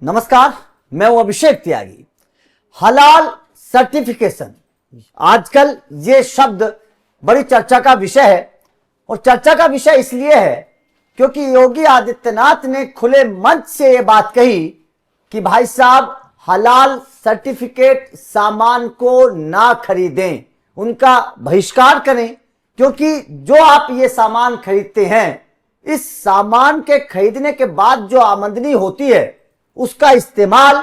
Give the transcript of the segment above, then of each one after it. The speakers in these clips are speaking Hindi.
नमस्कार, मैं हूं अभिषेक त्यागी। हलाल सर्टिफिकेशन, आजकल ये शब्द बड़ी चर्चा का विषय है और चर्चा का विषय इसलिए है क्योंकि योगी आदित्यनाथ ने खुले मंच से ये बात कही कि भाई साहब हलाल सर्टिफिकेट सामान को ना खरीदें, उनका बहिष्कार करें, क्योंकि जो आप ये सामान खरीदते हैं इस सामान के खरीदने के बाद जो आमदनी होती है उसका इस्तेमाल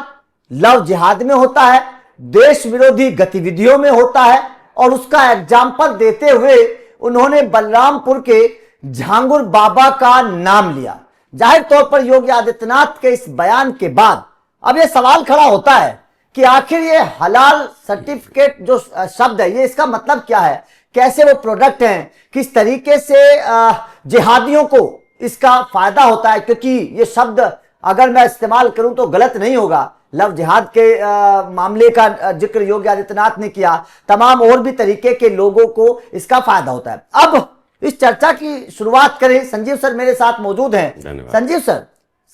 लव जिहाद में होता है, देश विरोधी गतिविधियों में होता है। और उसका एग्जाम्पल देते हुए उन्होंने बलरामपुर के झांगुर बाबा का नाम लिया। जाहिर तौर पर योगी आदित्यनाथ के इस बयान के बाद अब यह सवाल खड़ा होता है कि आखिर ये हलाल सर्टिफिकेट जो शब्द है ये इसका मतलब क्या है, कैसे वो प्रोडक्ट हैं, किस तरीके से जिहादियों को इसका फायदा होता है। क्योंकि ये शब्द अगर मैं इस्तेमाल करूं तो गलत नहीं होगा। लव जिहाद के मामले का जिक्र योगी आदित्यनाथ ने किया, तमाम और भी तरीके के लोगों को इसका फायदा होता है। अब इस चर्चा की शुरुआत करें। संजीव सर मेरे साथ मौजूद हैं। संजीव सर,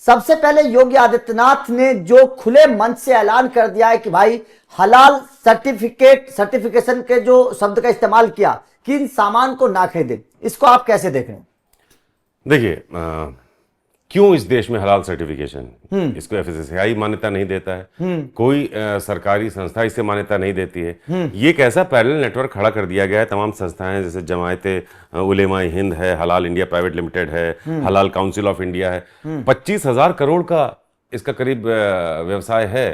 सबसे पहले योगी आदित्यनाथ ने जो खुले मंच से ऐलान कर दिया है कि भाई हलाल सर्टिफिकेशन के जो शब्द का इस्तेमाल किया कि इन सामान को ना खरीदें, इसको आप कैसे देख रहे हैं? देखिए, क्यों इस देश में हलाल सर्टिफिकेशन, इसको एफएसएसआई मान्यता नहीं देता है, कोई सरकारी संस्था इसे मान्यता नहीं देती है। ये एक ऐसा पैरेलल नेटवर्क खड़ा कर दिया गया है। तमाम संस्थाएं जैसे जमायते उलेमा हिंद है, हलाल इंडिया प्राइवेट लिमिटेड है, हलाल काउंसिल ऑफ इंडिया है, 25,000 करोड़ का इसका करीब व्यवसाय है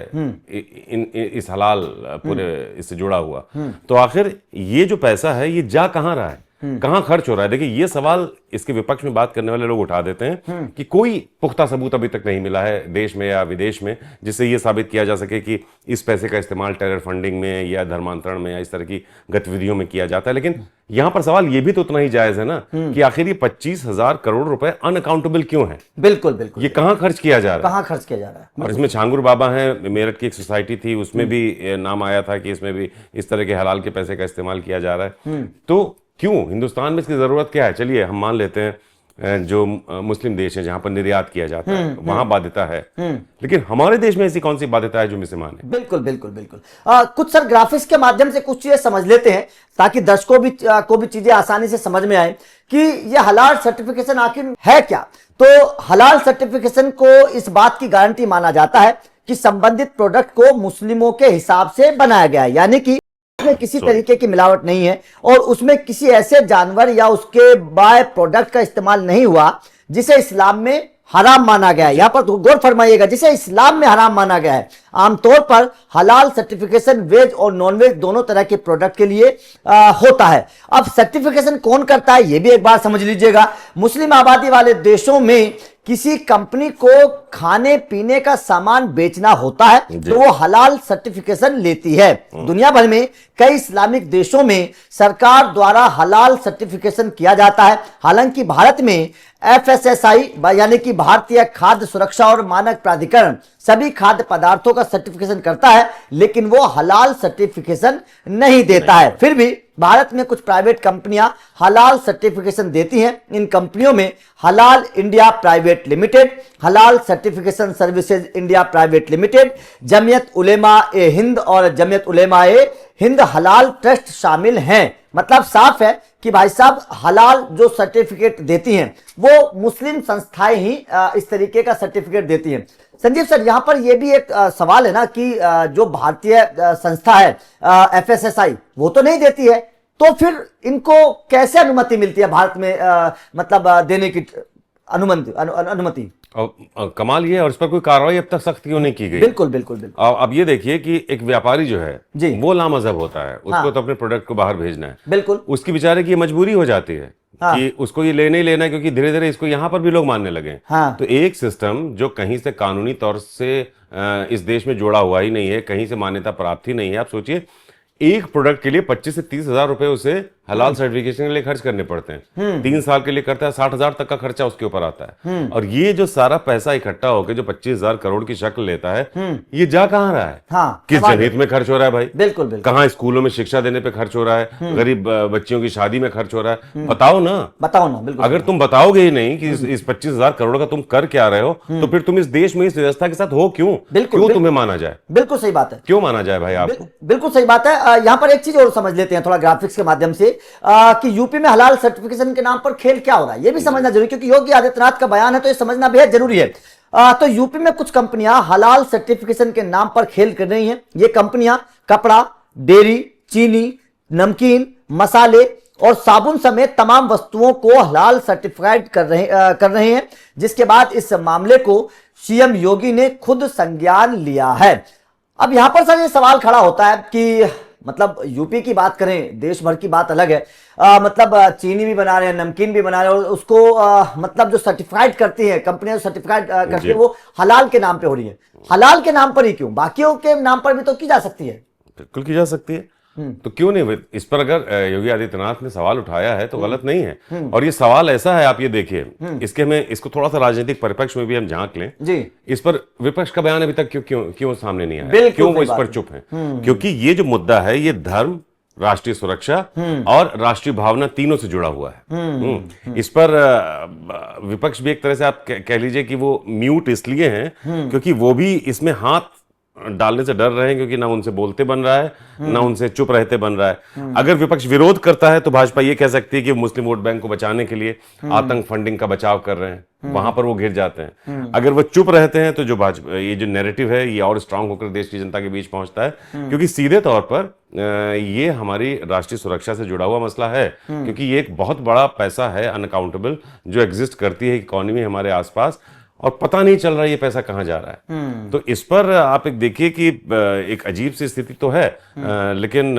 इस हलाल पूरे इससे जुड़ा हुआ। तो आखिर ये जो पैसा है ये जा कहाँ रहा है, कहां खर्च हो रहा है? देखिए, ये सवाल इसके विपक्ष में बात करने वाले लोग उठा देते हैं कि कोई पुख्ता सबूत अभी तक नहीं मिला है देश में या विदेश में जिससे ये साबित किया जा सके कि इस पैसे का इस्तेमाल टेरर फंडिंग में या धर्मांतरण में या इस तरह की गतिविधियों में किया जाता है। लेकिन यहां पर सवाल ये भी तो उतना ही जायज है ना कि आखिर ये 25,000 करोड़ रुपए अनअकाउंटेबल क्यों है? बिल्कुल बिल्कुल, ये कहां खर्च किया जा रहा है, कहां खर्च किया जा रहा है? और इसमें झांगुर बाबा है, मेरठ की एक सोसाइटी थी, उसमें भी नाम आया था कि इसमें भी इस तरह के हलाल के पैसे का इस्तेमाल किया जा रहा है। तो क्यों हिंदुस्तान में इसकी जरूरत क्या है? चलिए हम मान लेते हैं जो मुस्लिम देश है जहां पर निर्यात किया जाता है वहां बाध्यता है, लेकिन हमारे देश में ऐसी कौन सी बाध्यता है जो मिसे माने? बिल्कुल बिल्कुल बिल्कुल। कुछ सर ग्राफिक्स के माध्यम से कुछ चीजें समझ लेते हैं ताकि दर्शकों को भी चीजें आसानी से समझ में आए कि यह हलाल सर्टिफिकेशन आखिर है क्या। तो हलाल सर्टिफिकेशन को इस बात की गारंटी माना जाता है कि संबंधित प्रोडक्ट को मुस्लिमों के हिसाब से बनाया गया है, यानी कि उसमें किसी तरीके की मिलावट नहीं है और उसमें किसी ऐसे जानवर या उसके बाय प्रोडक्ट का इस्तेमाल नहीं हुआ जिसे इस्लाम में हराम माना गया है। यहां पर गौर फरमाइएगा, जिसे इस्लाम में हराम माना गया है। आमतौर पर हलाल सर्टिफिकेशन वेज और नॉन वेज दोनों तरह के प्रोडक्ट के लिए होता है। अब सर्टिफिकेशन कौन करता है ये भी एक बार समझ लीजिएगा। मुस्लिम आबादी वाले देशों में किसी कंपनी को खाने पीने का सामान बेचना होता है तो वो हलाल सर्टिफिकेशन लेती है। दुनिया भर में कई इस्लामिक देशों में सरकार द्वारा हलाल सर्टिफिकेशन किया जाता है। हालांकि भारत में एफएसएसआई यानी कि भारतीय खाद्य सुरक्षा और मानक प्राधिकरण सभी खाद्य पदार्थों का सर्टिफिकेशन करता है, लेकिन वो हलाल सर्टिफिकेशन नहीं देता है। फिर भी भारत में कुछ प्राइवेट कंपनियां हलाल सर्टिफिकेशन देती हैं। इन कंपनियों में Halal India private limited, Halal certification services India private limited, Jamiat Ulema e Hind और जमियत उलेमा ए हिंद हलाल ट्रस्ट शामिल हैं। मतलब साफ है कि भाई साहब हलाल जो सर्टिफिकेट देती हैं वो मुस्लिम संस्थाएं ही इस तरीके का सर्टिफिकेट देती हैं। संजीव सर, यहां पर यह भी एक सवाल है ना कि जो भारतीय संस्था है एफएसएसआई वो तो नहीं देती है, तो फिर इनको कैसे अनुमति मिलती है भारत में मतलब देने की अनुमति? कमाल ये है, और इस पर कोई कार्रवाई अब तक सख्त क्यों नहीं की गई? बिल्कुल बिल्कुल बिल्कुल। अब ये देखिए कि एक व्यापारी जो है जी, वो लामजहब होता है, उसको तो अपने प्रोडक्ट को बाहर भेजना है। बिल्कुल, उसकी बेचारे की मजबूरी हो जाती है कि उसको ये लेना ही लेना है, क्योंकि धीरे धीरे इसको यहाँ पर भी लोग मानने लगे। तो एक सिस्टम जो कहीं से कानूनी तौर से इस देश में जोड़ा हुआ ही नहीं है, कहीं से मान्यता प्राप्त ही नहीं है। आप सोचिए, एक प्रोडक्ट के लिए 25 से 30 हजार रुपए उसे हलाल सर्टिफिकेशन के लिए खर्च करने पड़ते हैं। 3 साल के लिए करता है, 60,000 तक का खर्चा उसके ऊपर आता है। और ये जो सारा पैसा इकट्ठा होकर जो 25,000 करोड़ की शक्ल लेता है, ये जा कहां रहा है? हाँ, किस जनहित में खर्च हो रहा है भाई? बिल्कुल बिल्कुल। कहां स्कूलों में शिक्षा देने पे खर्च हो रहा है, गरीब बच्चियों की शादी में खर्च हो रहा है? बताओ ना, बताओ ना। बिल्कुल। अगर तुम बताओगे ही नहीं कि इस 25,000 करोड़ का तुम कर क्या रहे हो, तो फिर तुम इस देश में इस व्यवस्था के साथ हो क्यों? क्यों तुम्हें माना जाए? बिल्कुल सही बात है। क्यों माना जाए भाई आपको? बिल्कुल सही बात है। यहां पर एक चीज और समझ लेते हैं थोड़ा ग्राफिक्स के माध्यम से, कि यूपी में हलाल सर्टिफिकेशन के नाम पर खेल क्या हो रहा है, ये भी समझना जरूरी, क्योंकि योगी आदित्यनाथ का बयान है तो ये समझना बेहद जरूरी है। तो यूपी में कुछ कंपनियां हलाल सर्टिफिकेशन के नाम पर खेल कर रही हैं। ये कंपनियां कपड़ा, डेयरी, चीनी, नमकीन, मसाले और साबुन समेत तमाम वस्तुओं को हलाल सर्टिफाइड कर रहे हैं, जिसके बाद इस मामले को सीएम योगी ने खुद संज्ञान लिया है। अब यहां पर सर ये सवाल खड़ा होता है कि मतलब यूपी की बात करें, देश भर की बात अलग है, मतलब चीनी भी बना रहे हैं, नमकीन भी बना रहे हैं, और उसको मतलब जो सर्टिफाइड करती है कंपनियां, सर्टिफाइड करती है, वो हलाल के नाम पे हो रही है। हलाल के नाम पर ही क्यों? बाकियों के नाम पर भी तो की जा सकती है। बिल्कुल की जा सकती है, तो क्यों नहीं? इस पर अगर योगी आदित्यनाथ ने सवाल उठाया है तो गलत नहीं है। और ये सवाल ऐसा है, आप ये देखिए, इसको थोड़ा सा राजनीतिक परिप्रेक्ष्य में भी हम झांक लें जी। इस पर विपक्ष का बयान अभी तक क्यों सामने नहीं आया? क्यों वो इस पर चुप है? क्योंकि ये जो मुद्दा है, ये धर्म, राष्ट्रीय सुरक्षा और राष्ट्रीय भावना तीनों से जुड़ा हुआ है। इस पर विपक्ष भी एक तरह से आप कह लीजिए कि वो म्यूट इसलिए हैं क्योंकि वो भी इसमें हाथ डालने से डर रहे हैं, क्योंकि ना उनसे बोलते बन रहा है, ना उनसे चुप रहते बन रहा है। अगर विपक्ष विरोध करता है तो भाजपा ये कह सकती है कि मुस्लिम वोट बैंक को बचाने के लिए आतंक फंडिंग का बचाव कर रहे हैं, वहां पर वो घिर जाते हैं। अगर वो चुप रहते हैं तो जो भाजपा, ये जो नैरेटिव है, ये और स्ट्रांग होकर देश की जनता के बीच पहुंचता है, क्योंकि सीधे तौर पर ये हमारी राष्ट्रीय सुरक्षा से जुड़ा हुआ मसला है, क्योंकि ये एक बहुत बड़ा पैसा है अनअकाउंटेबल, जो एग्जिस्ट करती है इकोनॉमी हमारे आसपास, और पता नहीं चल रहा है ये पैसा कहां जा रहा है। तो इस पर आप एक देखिए कि एक अजीब सी स्थिति तो है, लेकिन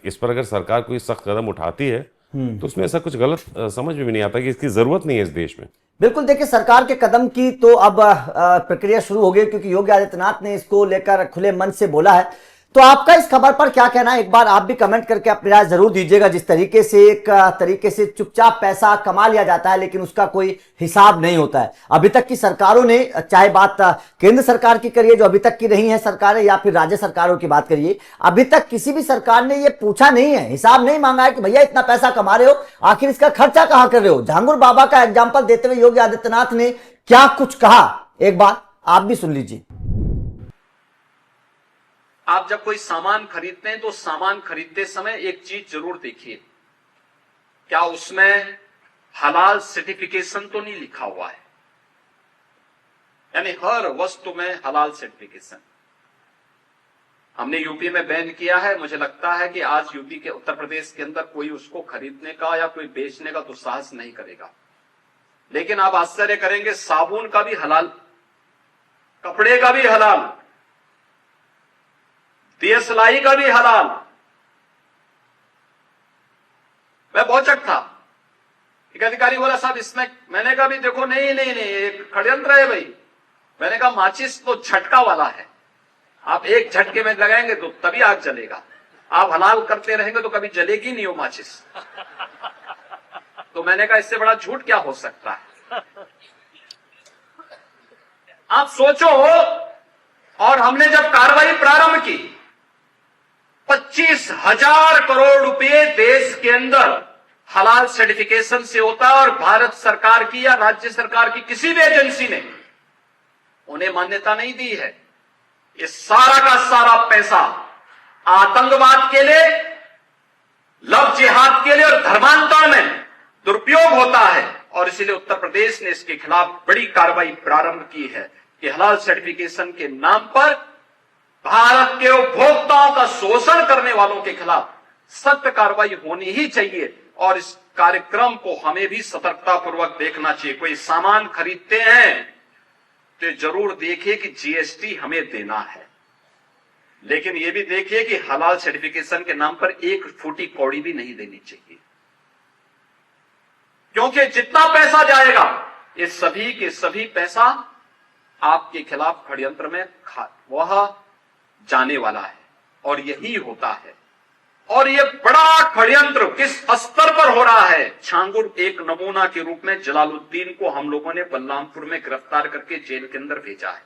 इस पर अगर सरकार कोई सख्त कदम उठाती है तो उसमें ऐसा कुछ गलत समझ में भी नहीं आता कि इसकी जरूरत नहीं है इस देश में। बिल्कुल, देखिए सरकार के कदम की तो अब प्रक्रिया शुरू हो गई, क्योंकि योगी आदित्यनाथ ने इसको लेकर खुले मन से बोला है। तो आपका इस खबर पर क्या कहना है? एक बार आप भी कमेंट करके अपनी राय जरूर दीजिएगा। जिस तरीके से चुपचाप पैसा कमा लिया जाता है, लेकिन उसका कोई हिसाब नहीं होता है। अभी तक की सरकारों ने, चाहे बात केंद्र सरकार की करिए जो अभी तक की रही है सरकारें, या फिर राज्य सरकारों की बात करिए, अभी तक किसी भी सरकार ने यह पूछा नहीं है, हिसाब नहीं मांगा है कि भैया इतना पैसा कमा रहे हो, आखिर इसका खर्चा कहां कर रहे हो। झांगुर बाबा का एग्जाम्पल देते हुए योगी आदित्यनाथ ने क्या कुछ कहा, एक बार आप भी सुन लीजिए। आप जब कोई सामान खरीदते हैं तो सामान खरीदते समय एक चीज जरूर देखिए, क्या उसमें हलाल सर्टिफिकेशन तो नहीं लिखा हुआ है। यानी हर वस्तु में हलाल सर्टिफिकेशन। हमने यूपी में बैन किया है, मुझे लगता है कि आज यूपी के, उत्तर प्रदेश के अंदर कोई उसको खरीदने का या कोई बेचने का दुस्साहस नहीं करेगा। लेकिन आप आश्चर्य करेंगे, साबुन का भी हलाल, कपड़े का भी हलाल, दियसलाई का भी हलाल। मैं पहुंचक था, एक अधिकारी बोला साहब इसमें, मैंने कहा भी देखो नहीं एक षड्यंत्र है भाई। मैंने कहा माचिस तो झटका वाला है, आप एक झटके में लगाएंगे तो तभी आग जलेगा, आप हलाल करते रहेंगे तो कभी जलेगी नहीं वो माचिस। तो मैंने कहा इससे बड़ा झूठ क्या हो सकता है। आप सोचो, और हमने जब कार्रवाई प्रारंभ की, 25,000 करोड़ रुपए देश के अंदर हलाल सर्टिफिकेशन से होता है, और भारत सरकार की या राज्य सरकार की किसी भी एजेंसी ने उन्हें मान्यता नहीं दी है। ये सारा का सारा पैसा आतंकवाद के लिए, लव जिहाद के लिए और धर्मांतरण में दुरुपयोग होता है, और इसीलिए उत्तर प्रदेश ने इसके खिलाफ बड़ी कार्रवाई प्रारंभ की है कि हलाल सर्टिफिकेशन के नाम पर भारत के उपभोक्ताओं का शोषण करने वालों के खिलाफ सख्त कार्रवाई होनी ही चाहिए। और इस कार्यक्रम को हमें भी सतर्कतापूर्वक देखना चाहिए। कोई सामान खरीदते हैं तो जरूर देखिए कि जीएसटी हमें देना है, लेकिन यह भी देखिए कि हलाल सर्टिफिकेशन के नाम पर एक फूटी कौड़ी भी नहीं देनी चाहिए, क्योंकि जितना पैसा जाएगा ये सभी के सभी पैसा आपके खिलाफ षड्यंत्र में वह जाने वाला है। और यही होता है और ये बड़ा षड्यंत्र किस स्तर पर हो रहा है, छांगुर एक नमूना के रूप में जलालुद्दीन को हम लोगों ने बलरामपुर में गिरफ्तार करके जेल के अंदर भेजा है।